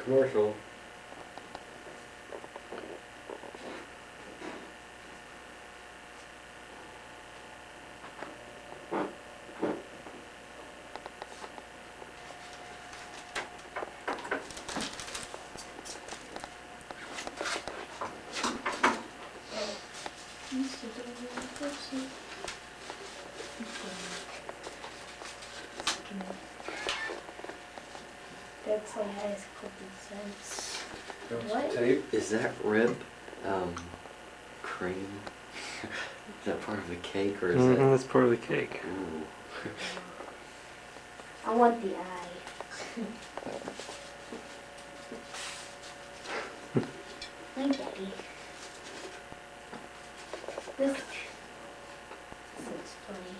Commercial. Bexley has cookie sense. What? Tape. Is that rib cream? Is that part of the cake or is it? That's part of the cake. Ooh. I want the eye. Hi, Daddy. This looks funny.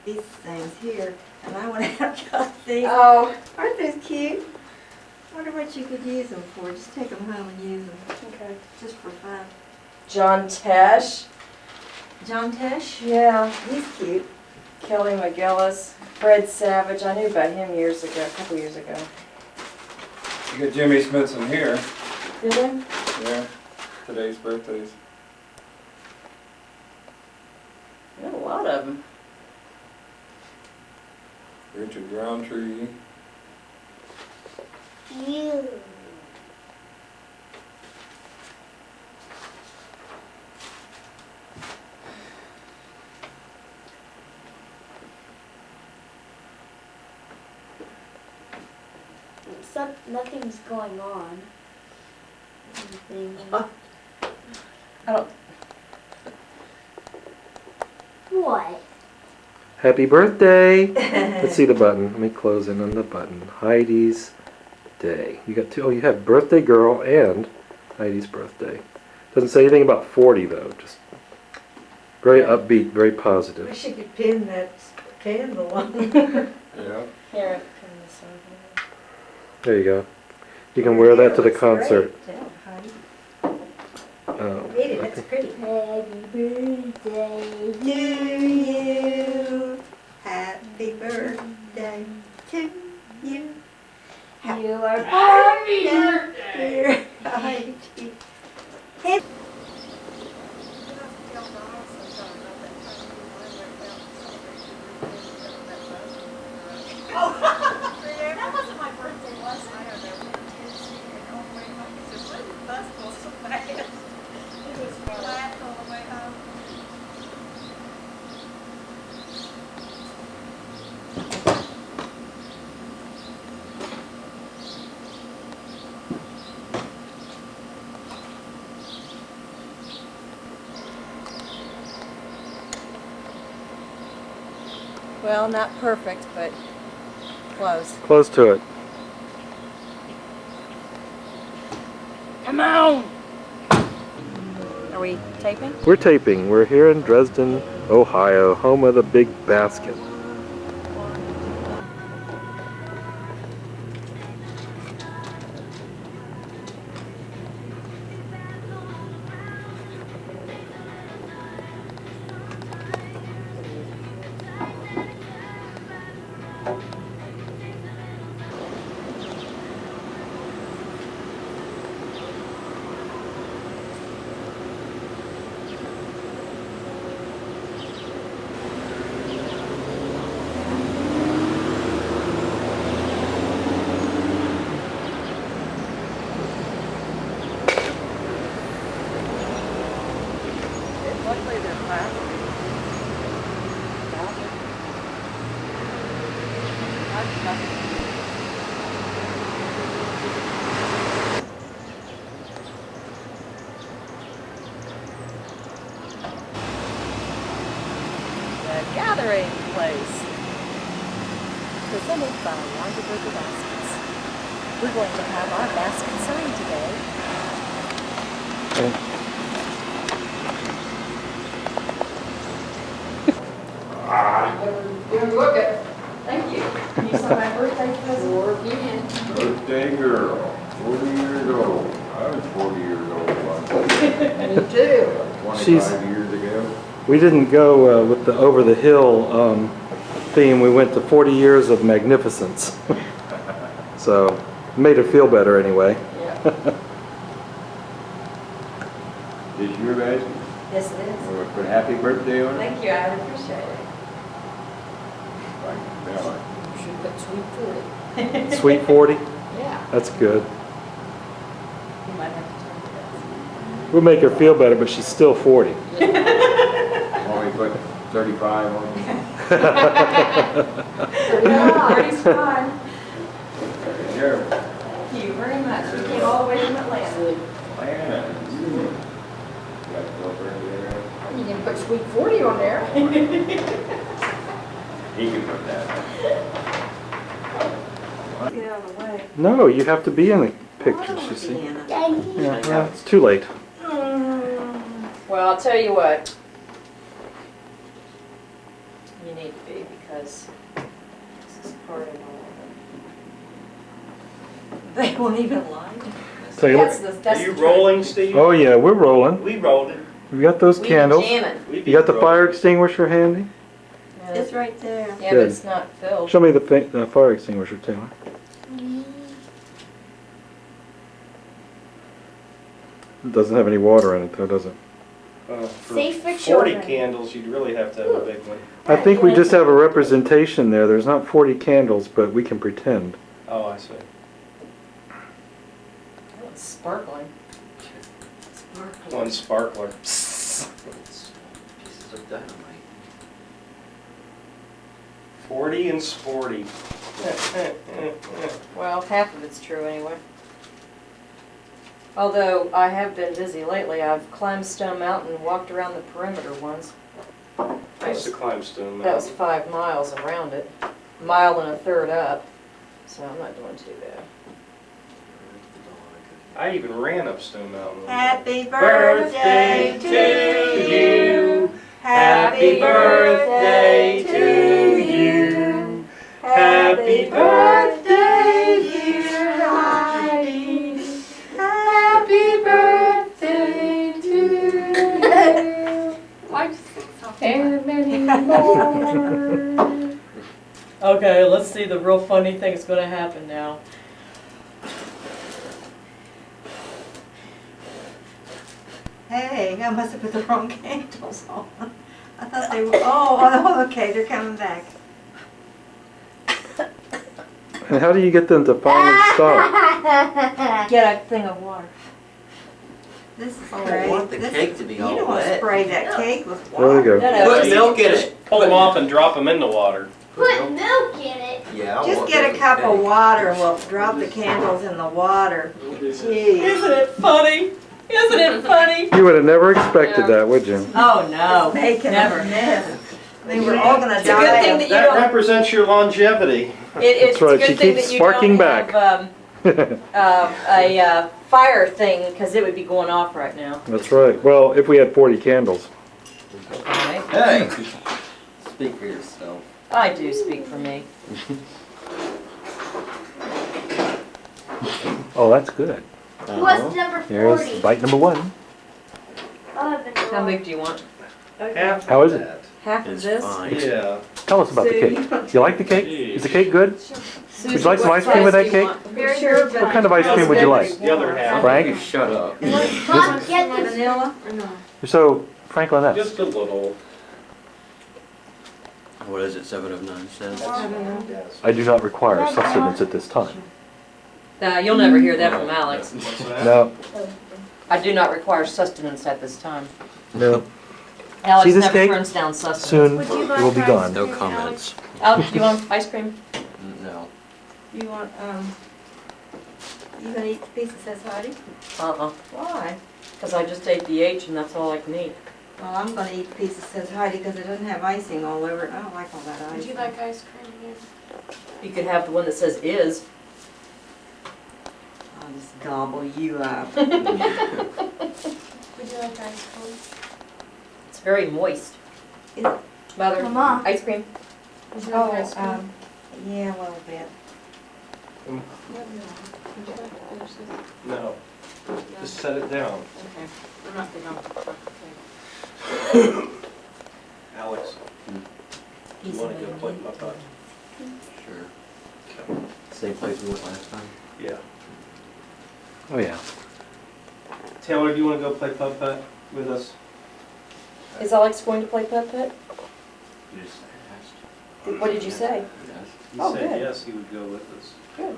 These things here, and I want to have got these. Oh. Aren't those cute? I wonder what you could use them for. Just take them home and use them. Okay. Just for fun. John Tesh. John Tesh? Yeah. He's cute. Kelly McGillis. Fred Savage. I knew about him years ago, a couple years ago. You got Jimmy Smithson here. Did they? Yeah. Today's birthdays. You got a lot of them. Richard Roundtree. You. Nothing's going on. Anything. I don't. What? Happy birthday! Let's see the button. Let me close in on the button. Heidi's day. You got two. Oh, you have birthday girl and Heidi's birthday. Doesn't say anything about 40 though. Just very upbeat, very positive. Wish you could pin that candle on. Yeah. Here, turn this over. There you go. You can wear that to the Looks great. concert. Yeah, Heidi. Oh, Read it, that's pretty. Happy birthday To you. Happy birthday to you. You are Happy birthday, Heidi. Happy That wasn't my birthday, was it? I don't know. The bus was so fast. It was flat all the way home. Well, not perfect, but close. close to it. Come on! Are we taping? We're taping. We're here in Dresden, Ohio, home of the Big Basket. Luckily they're plastic. The gathering place. Presented by Wonderburger Baskets. We're going to have our basket signed today. Good looking. Thank you. Can you sign my birthday present? Sure can. Birthday girl. 40 years old. I was 40 years old once, Me too. 25 She's- years ago. We didn't go with the over the hill theme. We went to 40 years of magnificence. So made her feel better anyway. This your basket? Yes, it is. We'll put happy birthday on it? Thank you, I would appreciate it. I can tell it. Should put sweet 40. Sweet 40. Yeah. That's good. You might have to turn it We'll make her feel better, but she's still 40. Why we put 35 on it? down. 30's fine. Sure. Thank you very much. You came all the way from Atlanta. Atlanta. Got to go further there. You can put sweet 40 on there. He can put that. Get out of the way. No, you have to be in the I pictures, don't you want to see. be in it. Yeah, well, it's too late. Well, I'll tell you what. You need to be because this is part of all of They won't even lie. Tell it. you That's what. the, that's Are you the rolling, Steve? Oh yeah, we're rolling. We rolled it. We got those We candles. jamming. We You got the rolled fire it. extinguisher handy? Yeah, It's right there. yeah, but Good. it's not filled. Show me the fire extinguisher, Taylor. It doesn't have any water in it though, does it? For Safe for 40 children. candles, you'd really have to have a big one. I think we just have a representation there. There's not 40 candles, but we can pretend. Oh, I see. Oh, it's sparkling. One sparkler. Pieces of dynamite. 40 and sporty. Well, half of it's true anyway. Although I have been busy lately, I've climbed Stone Mountain and walked around the perimeter once. I used to climb Stone That was Mountain. 5 miles around it, a mile and a third up, so I'm not doing too bad. I even ran up Stone Mountain. Happy birthday to you. Happy birthday to you. Happy birthday, dear Heidi. Happy birthday to you. And many more. Okay, let's see the real funny thing that's gonna happen now. Hey, I must have put the wrong candles on. I thought they were, oh, okay, they're coming back. And how do you get them to finally stop? Get a thing of water. This is Oh, great. I want the cake to be You all don't want to wet. spray that cake with There we water. go. No, no, Put just- milk in it. Pull them off and drop them in the water. Put milk in it. Yeah, I Just want get a milk cup of cake. water and we'll drop the candles in the water. Gee. Isn't it funny? Isn't it funny? You would have never expected that, would you? Oh, no, It's making never. a mess. They were all gonna It's a good die. thing of- that you That don't, represents your longevity. it's a right, good she thing keeps that you sparking don't back. have, a fire thing, because it would be going off right now. That's right. Well, if we had 40 candles. Okay. Hey, speak for yourself. I do speak for me. Oh, that's good. What's number 40? Here's bite number 1. I'll have vanilla. How big do you want? Half How is of it? that. Half of It's this? fine. Yeah. Tell us about the cake. You like the cake? Is the cake good? Susie, Would you like some what ice cream with size that do you cake? want? Very good. What kind of ice cream would you like? The other half. Frank? You shut up. Mom, get this. Vanilla or no? So, Franklin S. Just a little. What is it, 7 of 9 cents? Yes. I do not require sustenance at this time. You'll never hear that from Alex. What's that? No, I do not require sustenance at this time. no. Alex See this never cake? turns down sustenance. Soon Would you it like will be ice gone. No cream, comments. Alex, do you want ice cream? No. You want, you gonna eat the piece that says Heidi? Uh-uh. Why? Because I just ate the H and that's all I can eat. Well, I'm gonna eat the piece that says Heidi because it doesn't have icing all over it. I don't like all that Would icing. you like ice cream again? You could have the one that says is. I'll just gobble you up. Would you like ice cream? It's very moist. Is- Mother, Mama. ice cream? Would you like ice cream? Yeah, a little bit. Would you like to finish this? No. No. set it down. Okay, I'm not big on chocolate Alex, you wanna go play putt-putt? Sure. Same place we went last time. Yeah. Oh, yeah. Taylor, do you wanna go play putt-putt with us? Is Alex going to play putt-putt? You just asked. What did you say? Yes. He Oh, said good. yes, he would go with us. Good.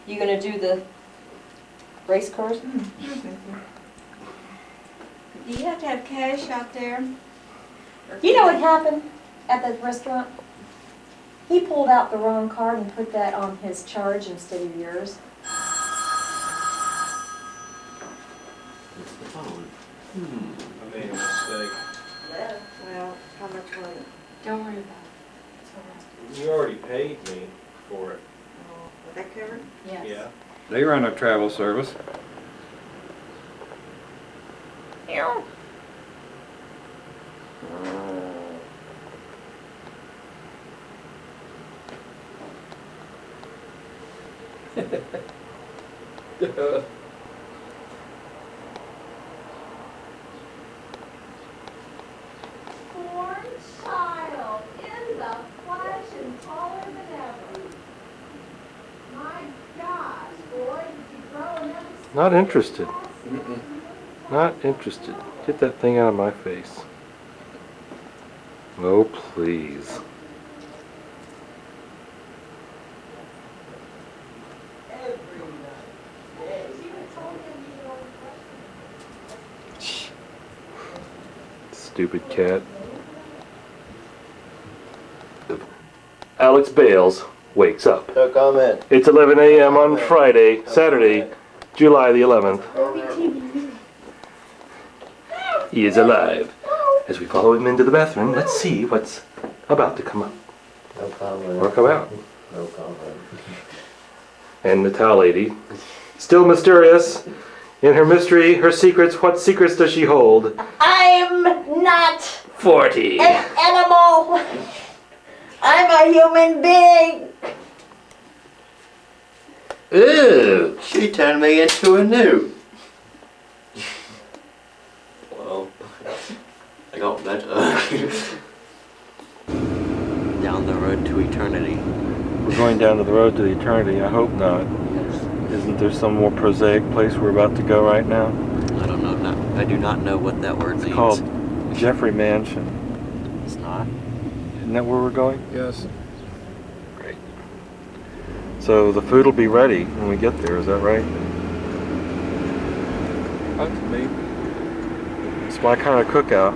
You gonna do the race cars? Do you have to have cash out there? You know what happened at the restaurant? He pulled out the wrong card and put that on his charge instead of yours. It's the phone. I made a mistake. Well, how much was it? Don't worry about it. You already paid me for it. Oh, was that covered? Yes. Yeah. They run a travel service. Born child in the flesh and taller than ever. My gosh, boy, did you grow another Not interested. Not interested. Get that thing out of my face. Oh, please. Stupid cat. Alex Bales wakes up. No comment. It's 11 a.m. on Friday, Saturday, July the 11th. He is alive. As we follow him into the bathroom, let's see what's about to come up. No comment. Or come out. No comment. And the towel lady, still mysterious. In her mystery, her secrets, what secrets does she hold? I'm not 40. an animal. I'm a human being. Ew, she turned me into a newt. Well, I got better. Down the road to eternity. We're going down to the road to eternity. I hope not. Isn't there some more prosaic place we're about to go right now? I don't know. I do not know what that word means. Called Jeffrey Mansion. It's not. Isn't that where we're going? Yes. Great. So the food will be ready when we get there, is that right? That's me. It's my kind of cookout.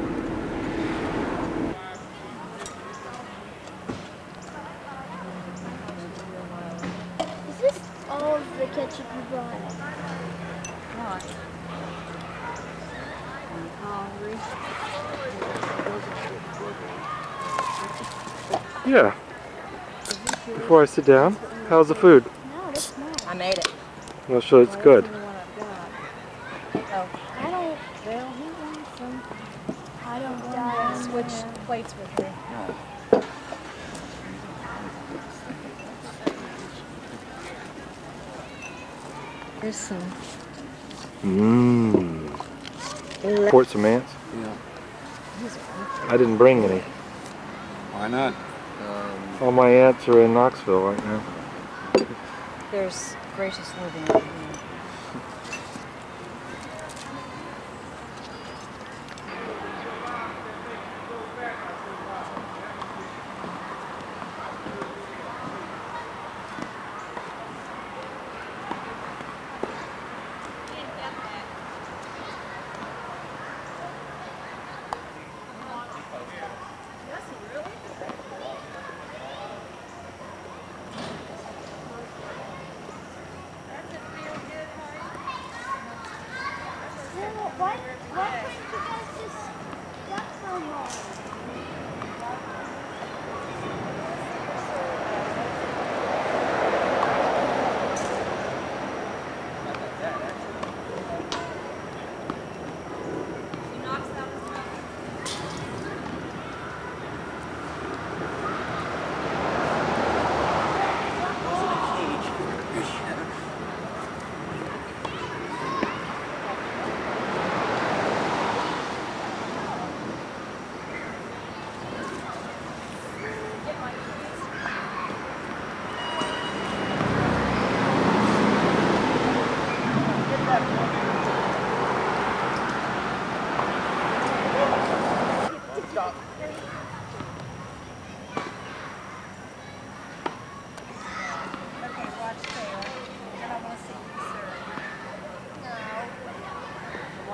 Is this all of the ketchup you brought? What? I'm hungry. Yeah. Before I sit down, how's the food? No, that's not. I made it. Well, sure, it's good. The one I've got. I don't. Well, he wants some. I don't die. Switch plates with me. Here's some. Mmm. Port some ants? Yeah. I didn't bring any. Why not? All my aunts are in Knoxville right now. There's gracious living over here. Why couldn't you guys just duck so long?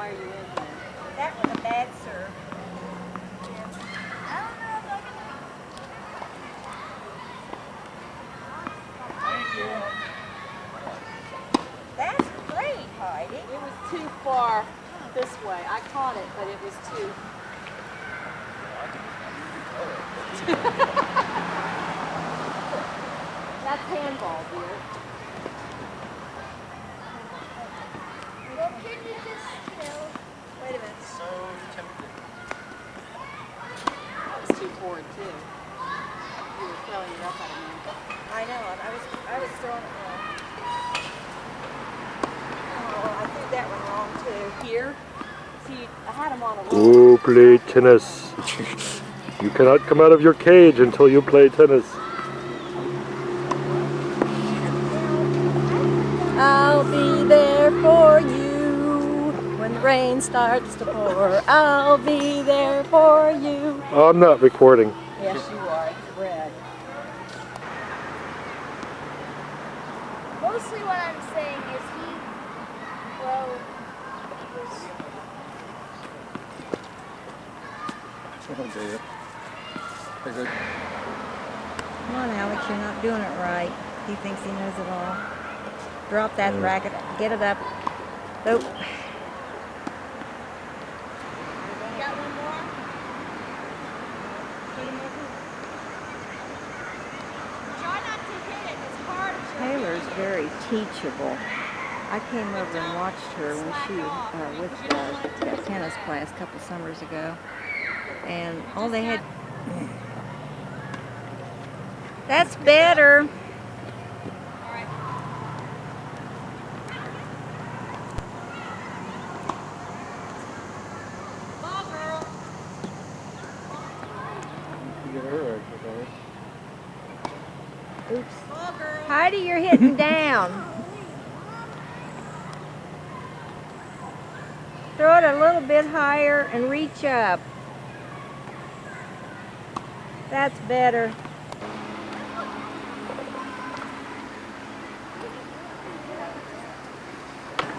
why are you in here? That was a bad serve. That's great, Heidi. It was too far this way. I caught it, but it was too. That's handball, dear. Well, can you just, Wait a minute. So tempted. That was too forward too. You were throwing it up at me. I know, I was throwing it wrong. Oh, I threw that one wrong too. Here, see, I had him on a roll. Oh, play tennis. You cannot come out of your cage until you play tennis. I'll be there for you when the rain starts to pour. I'll be there for you. I'm not recording. Yes, you are. It's red. mostly what I'm saying is well, Come on, Alex, you're not doing it right. He thinks he knows it all. Drop that racket. Get it up. Oh. got one more? Try not to hit it as hard as you Taylor's very teachable. I came over and watched her when she was with that tennis class a couple summers ago. And all they had... That's better. Oops. Heidi, you're hitting down. Throw it a little bit higher and reach up. That's better.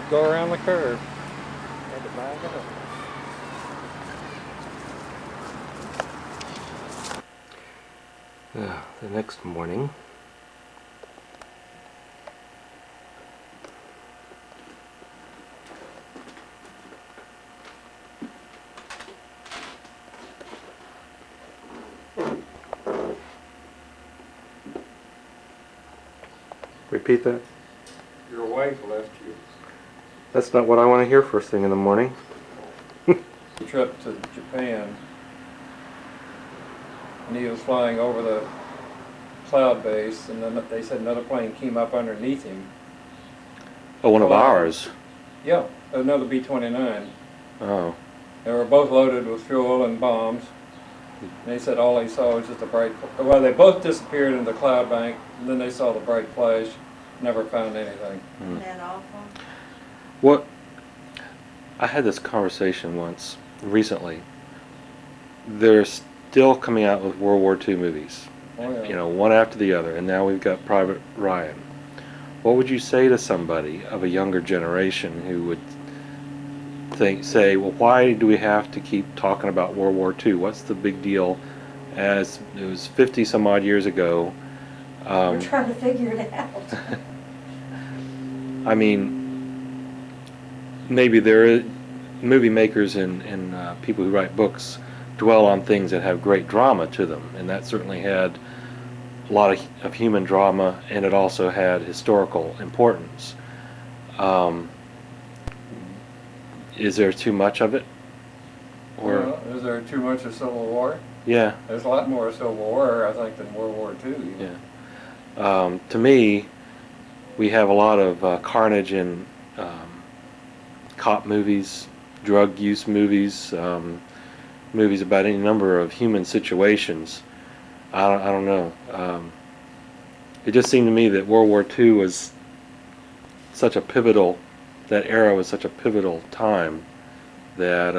Go around the curve. Had to back it up. The next morning, repeat that. Your wife left you. That's not what I want to hear first thing in the morning. Trip to Japan, and he was flying over the cloud base, and then they said another plane came up underneath him. Oh, one of Wow. ours. Yeah, another B-29. Oh. They were both loaded with fuel and bombs. And they said all they saw was just a bright, well, they both disappeared in the cloud bank, and then they saw the bright flash, never found anything. Isn't that awful? What? I had this conversation once, recently. They're still coming out with World War II movies. Oh, yeah. You know, one after the other, and now we've got Private Ryan. What would you say to somebody of a younger generation who would say, well, why do we have to keep talking about World War II? What's the big deal? As it was 50 some odd years ago. We're trying to figure it out. I mean, maybe there are movie makers and people who write books dwell on things that have great drama to them, and that certainly had a lot of human drama, and it also had historical importance. Is there too much of it? Or Well, is there too much of Civil War? yeah, There's a lot more Civil War, I think, than World War II. Even. yeah. To me, we have a lot of carnage in cop movies, drug use movies, movies about any number of human situations. I don't know. It just seemed to me that World War II was such a pivotal, that era was such a pivotal time that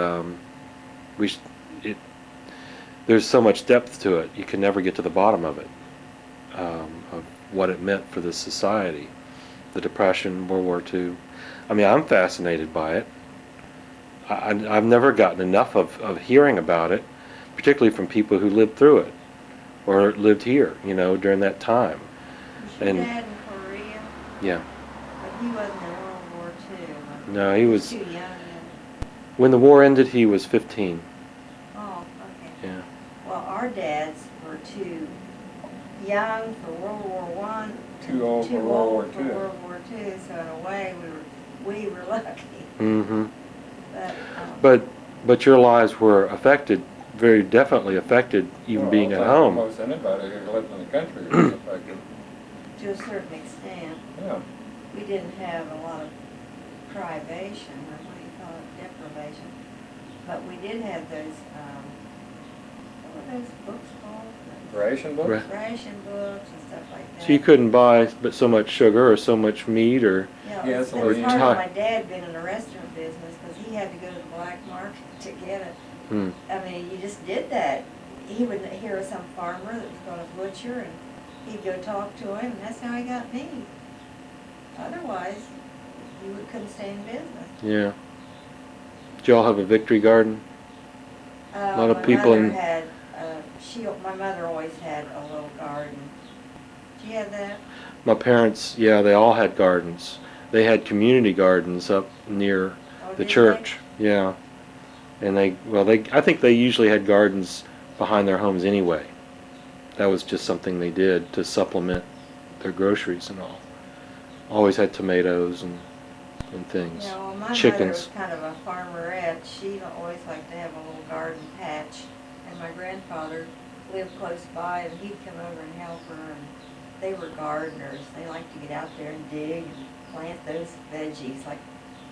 there's so much depth to it, you can never get to the bottom of it, of what it meant for the society. The Depression, World War II. I mean, I'm fascinated by it. I've never gotten enough of hearing about it, particularly from people who lived through it or lived here, you know, during that time. Was your And dad in Korea? yeah, But he wasn't in World War II. no, he was, Too young then. when the war ended, he was 15. Oh, okay. Yeah. Well, our dads were too young for World War One, Too old for too World War old for II. World War II. So in a way, we were lucky. Mm-hmm. But But your lives were affected, very definitely affected, even Well, being I at think home. Almost anybody who lived in the country was affected. to a certain extent, Yeah. we didn't have a lot of privation, or what do you call it, deprivation. But we did have those, what were those books called? Ration books? Right. Ration books and stuff like that. So you couldn't buy but so much sugar or so much meat or, Yeah, Yeah, it it's was a hard little- on my dad being in the restaurant business, because he had to go to the black market to get it. hmm, I mean, you just did that. He would hear of some farmer that was going to butcher, and he'd go talk to him, and that's how he got meat. Otherwise, couldn't stay in business. yeah. Did y'all have a victory garden? lot of people in- My mother always had a little garden. Did you have that? My parents, yeah, they all had gardens. They had community gardens up near Oh, the did church. Yeah. And I think they usually had gardens behind their homes anyway. That was just something they did to supplement their groceries and all. Always had tomatoes and things. Yeah, well, my mother was Chickens. kind of a farmerette. She always liked to have a little garden patch. And my grandfather lived close by, and he'd come over and help her. And they were gardeners. They liked to get out there and dig and plant those veggies. Like,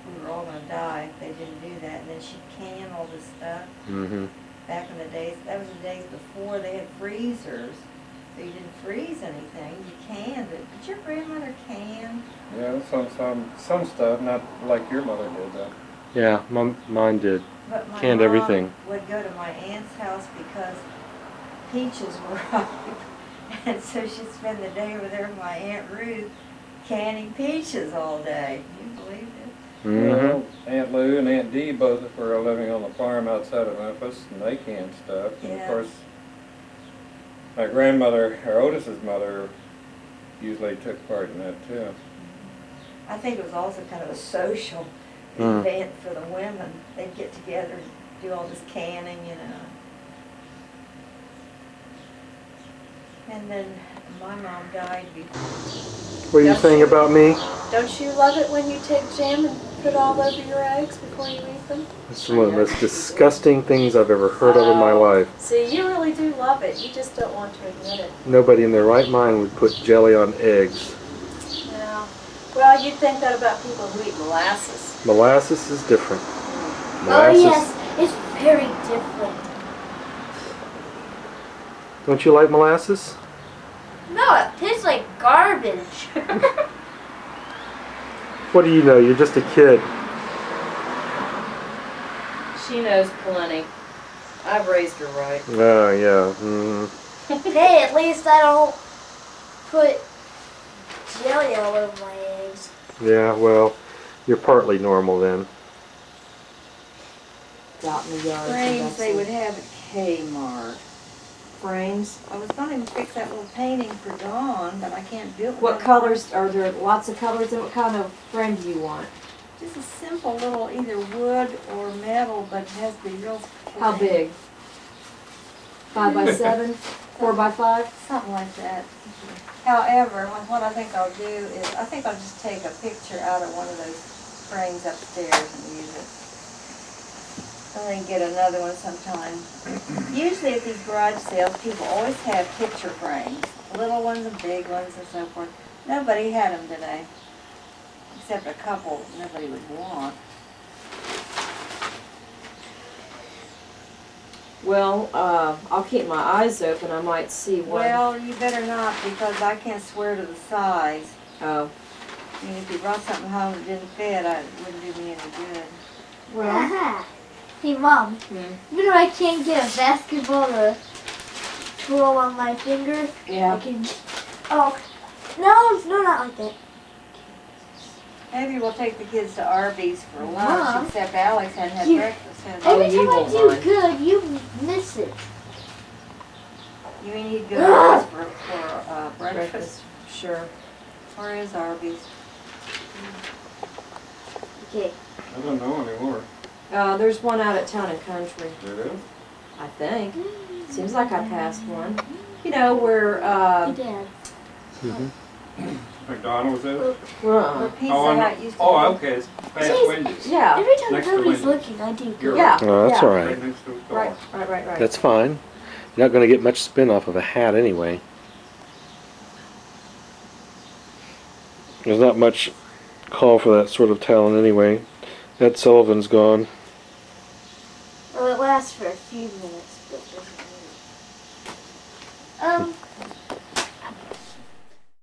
we were all going to die if they didn't do that. And then she'd can all this stuff. Mm-hmm. Back in the days, that was the days before they had freezers. So you didn't freeze anything. You canned it. Did your grandmother can? Yeah, some stuff, not like your mother did though. Yeah, mine did. But my Canned mom everything. would go to my aunt's house because peaches were ripe. And so she'd spend the day over there with my Aunt Ruth canning peaches all day. Can you believe it? Mm-hmm. Well, Aunt Lou and Aunt Dee both were living on the farm outside of Memphis, and they canned stuff. And Yeah. of course, my grandmother, or Otis's mother, usually took part in that too. I think it was also kind of a social Mm. event for the women. They'd get together and do all this canning, you know. And then my mom died before. What are you saying about me? Don't you love it when you take jam and put it all over your eggs before you eat them? It's one of the most disgusting things I've ever heard of in my life. See, you really do love it. You just don't want to admit it. Nobody in their right mind would put jelly on eggs. Yeah. Well, you'd think that about people who eat molasses. Molasses is different. Oh Molasses. yes, it's very different. Don't you like molasses? No, it tastes like garbage. What do you know? You're just a kid. She knows plenty. I've raised her right. Oh, yeah. Mm. Hey, at least I don't put jelly all over my eggs. Yeah, well, you're partly normal then. Out in the yard. Frames they would have at Kmart. Frames. I was going to fix that little painting for Dawn, but I can't do it. What colors, are there lots of colors, and what kind of frame do you want? Just a simple little either wood or metal, but it has to be real. How plain. big? 5 by 7? 4 by 5? Something like that. However, what I think I'll do is, I think I'll just take a picture out of one of those frames upstairs and use it. And then get another one sometime. Usually at these garage sales, people always have picture frames. Little ones and big ones and so forth. Nobody had them today. Except a couple nobody would want. Well, I'll keep my eyes open. I might see one. Well, you better not, because I can't swear to the size. Oh. I mean, if you brought something home that didn't fit, it wouldn't do me any good. Well. Hey Mom, you know I can't get a basketball to twirl on my finger. I Yeah. can. Oh, no, not like that. Maybe we'll take the kids to Arby's for Mom. lunch, except Alex hadn't had You- breakfast, has he? Oh, Every you time I won't do mind. good, you miss it. You mean he'd go to Arby's for breakfast? Breakfast, sure. Where is Arby's? Okay. I don't know anymore. There's one out at Town and Country, There is? I think. Seems like I passed one. You know, where, Hey, Dad. McDonald's is? Where Pizza Oh, Hut used to oh, be? okay, it's past Jeez. Wendy's. yeah, Every time Next to nobody's Wendy's. looking, I do good. You're yeah. Oh, that's yeah. all right. Right next to the store. Right. That's fine. You're not going to get much spin off of a hat anyway. There's not much call for that sort of talent anyway. Ed Sullivan's gone. Well, it lasts for a few minutes, but doesn't really.